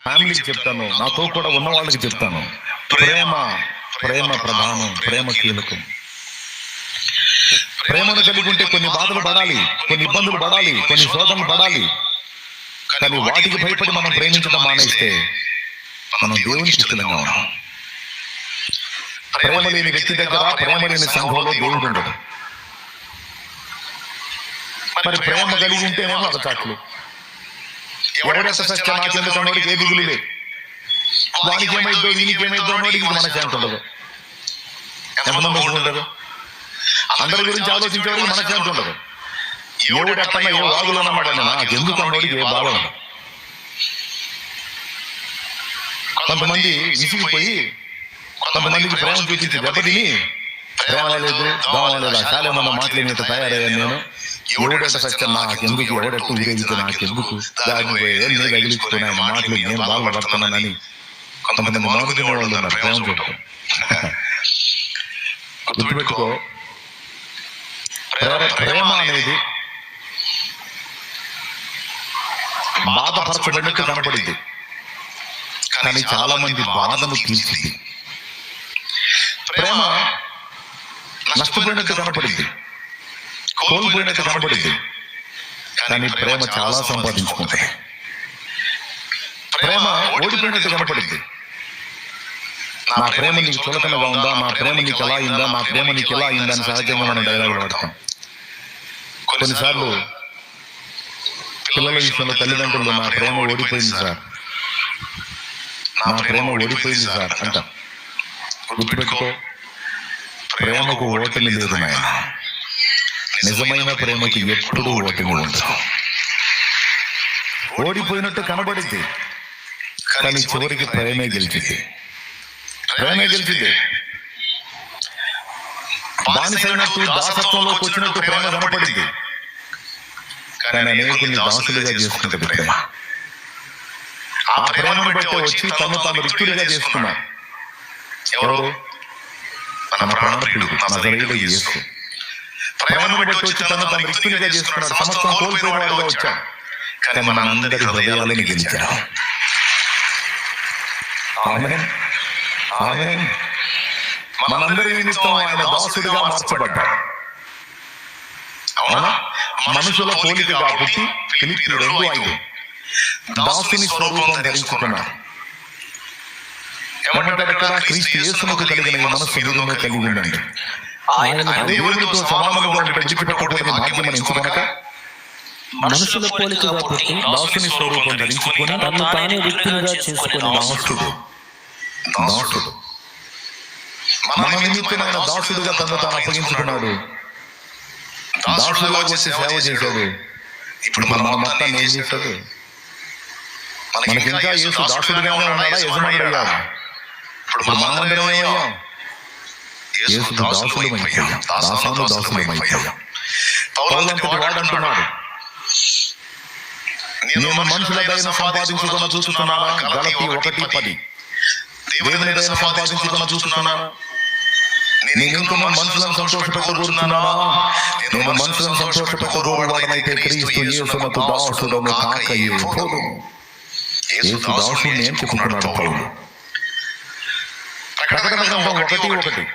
ఫ్యామిలీకి చెప్తాను, నాతో కూడా ఉన్న వాళ్ళకి చెప్తాను. ప్రేమ ప్రేమ ప్రధానం, ప్రేమ కీలకం. ప్రేమను కలిగి ఉంటే కొన్ని బాధలు పడాలి, కొన్ని ఇబ్బందులు పడాలి, కొన్ని శోధనలు పడాలి. కానీ వాటికి భయపడి మనం ప్రేమించడం మానేస్తే మనం దేవునికి ఇష్టంగా ఉన్నాం. ప్రేమ లేని వ్యక్తి దగ్గర, ప్రేమ లేని సంఘంలో దేవుడు ఉండడు. మరి ప్రేమ కలిగి ఉంటేనేమో ఒక చాట్లు. ఎవడెంత సత్యం నాకెందుకు అన్నోడికి ఏ దిగులు లేదు. వానికి ఏమైద్దో వీనికి ఏమైద్దో అన్నోడికి మనశ్శాంతి ఉండదు. ఎంతమంది ఉండదు? అందరి గురించి ఆలోచించేవాడికి మనశ్శాంతి ఉండదు. ఎవడు ఎట్టన్నా ఏ వాగులు అన్నమాట నాకెందుకు అన్నోడికి ఏ బాధ ఉండదు. కొంతమంది విసిగిపోయి కొంతమందికి ప్రేమ చూపించి దెబ్బతిని ప్రేమ లేదు, దోమ లేదు, చాలా మంది మాట్లాడినంత తయారయ్యాను నేను. ఎవడెంత సత్యం నాకెందుకు, ఎవడెట్టు ఊరేగితే నాకెందుకు, దాన్ని నేను తగిలించుకుని ఆయన మాటలు నేను బాధపడుతున్నానని కొంతమంది మానుకునే వాళ్ళు ఉన్నారు. ప్రేమ చూడటం గుర్తుపెట్టుకో. ప్రేమ అనేది బాధపరచబడినట్టు కనపడింది, కానీ చాలా మంది బాధను తీర్చింది. ప్రేమ నష్టపోయినట్టు కనపడింది, కోల్పోయినట్టు కనపడింది, కానీ ప్రేమ చాలా సంపాదించుకుంటుంది. ప్రేమ ఓడిపోయినట్టు కనపడింది. నా ప్రేమ నీకు చులకనగా ఉందా, నా ప్రేమ నీకు ఎలా అయిందా, నా ప్రేమ నీకు ఎలా అయిందా అని సహజంగా మనం డైలాగులు పడతాం. కొన్నిసార్లు పిల్లల విషయంలో తల్లిదండ్రులు నా ప్రేమ ఓడిపోయింది సార్, నా ప్రేమ ఓడిపోయింది సార్ అంటాం. గుర్తుపెట్టుకో, ప్రేమకు ఓటమి లేదు నాయన. నిజమైన ప్రేమకి ఎప్పుడూ ఓటమి ఉండదు. ఓడిపోయినట్టు కనబడింది, కానీ చివరికి ప్రేమే గెలిచింది. ప్రేమే గెలిచింది. బానిసైనట్టు దాసత్వంలోకి వచ్చినట్టు ప్రేమ కనపడింది, కానీ అనేకుల్ని దాసులుగా చేసుకుంటుంది ప్రేమ. ఆ ప్రేమను బట్టి వచ్చి తను తాను రిక్తుడిగా చేసుకున్నాడు. ఎవరు? మన ప్రాణప్రియుడు నజరేయుడు యేసు. ప్రేమను బట్టి వచ్చి తను తాను రిక్తుడిగా చేసుకున్నాడు. సమస్తం కోల్పోయినవాడుగా వచ్చాడు, కానీ మనందరి హృదయాలను గెలిచాడు. ఆమేన్, ఆమేన్. మనందరి నిమిత్తం ఆయన దాసుడిగా మార్చబడ్డాడు. అవునా? మనుషుల పోలికగా పుట్టి ఫిలిప్పీ 2:5 దాసుని స్వరూపం ధరించుకున్నాడు. ఏమంటాడు అక్కడ? క్రీస్తు యేసునకు కలిగిన ఈ మనస్సు మీరును కలిగి ఉండండి. ఆయన దేవునితో సమానముగా ఉంటే విడిచిపెట్టకూడని భాగ్యం ఎంచుకొనక మనుషుల పోలికగా పుట్టి దాసుని స్వరూపం ధరించుకుని తను తానే వ్యక్తులుగా చేసుకుని దాసుడు. దాసుడు మన నిమిత్తమైన దాసుడుగా తను తాను అప్పగించుకున్నాడు. దాసుడుగా వచ్చి సేవ చేశాడు. ఇప్పుడు మన మొత్తాన్ని ఏం చేశాడు? మనకి ఇంకా యేసు దాసుడుగానే ఉన్నాడా, యజమానుడయ్యాడు? ఇప్పుడు మనమందరం ఏమయ్యాం? యేసు దాసులమైపోయాం, దాసులమైపోయాం. పౌలంతటి వాడంటున్నాడు, నేను మనుషుల దయను సంపాదించుకున్న చూస్తున్నానా? గలతీ 1:10. దేవుని దయను సంపాదించుకున్న చూస్తున్నానా? నేను ఇంకా మనుషులను సంతోషపెట్టగోరుతున్నానా? నేను మనుషులను సంతోషపెట్టగోరువాడనైతే క్రీస్తు యేసునకు దాసుడను కాకయే పోదును. యేసు దాసుని ఏం చెప్పుకున్నాడు పౌలు? ప్రకటన గ్రంథం 1:1.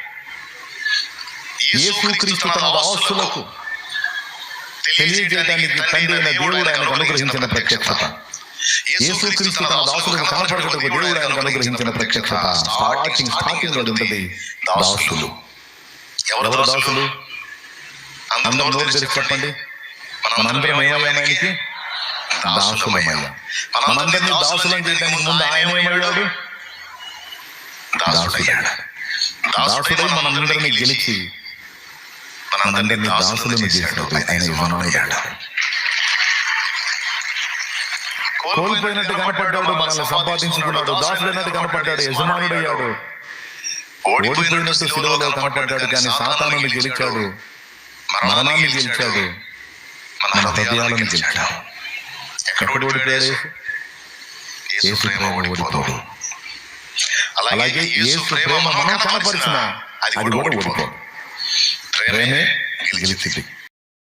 యేసు క్రీస్తు తన దాసులకు తెలియజేయడానికి తండ్రి అయిన దేవుడు ఆయనకు అనుగ్రహించిన ప్రత్యక్షత. యేసు క్రీస్తు తన దాసులకు కనపడటకు దేవుడు ఆయనకు అనుగ్రహించిన ప్రత్యక్షత. స్టార్టింగ్ అది ఉంటుంది. దాసులు ఎవరు? దాసులు అందరూ నోరు తెరిచి చెప్పండి. మనందరం ఏమయ్యాం? ఆయనకి దాసులమయ్యాం. మనందరినీ దాసులను చేయడానికి ముందు ఆయన ఏమయ్యాడు? దాసుడయ్యాడు. దాసుడై మనందరినీ గెలిచి మనందరినీ దాసులను చేశాడు. ఆయన యజమానుడయ్యాడు. కోల్పోయినట్టు కనపడ్డాడు, మనల్ని సంపాదించుకున్నాడు. దాసుడైనట్టు కనపడ్డాడు, యజమానుడయ్యాడు. ఓడిపోయినట్టు సిలువలో కనపడ్డాడు, కానీ సాతానుని గెలిచాడు, మరణాన్ని గెలిచాడు, మన హృదయాలను గెలిచాడు. ఎక్కడ ఓడిపోయాడు? యేసు ప్రేమ ఓడిపోడు. అలాగే యేసు ప్రేమ మనం కనపరిచిన అది కూడా ఓడిపోదు. ప్రేమే గెలిచింది.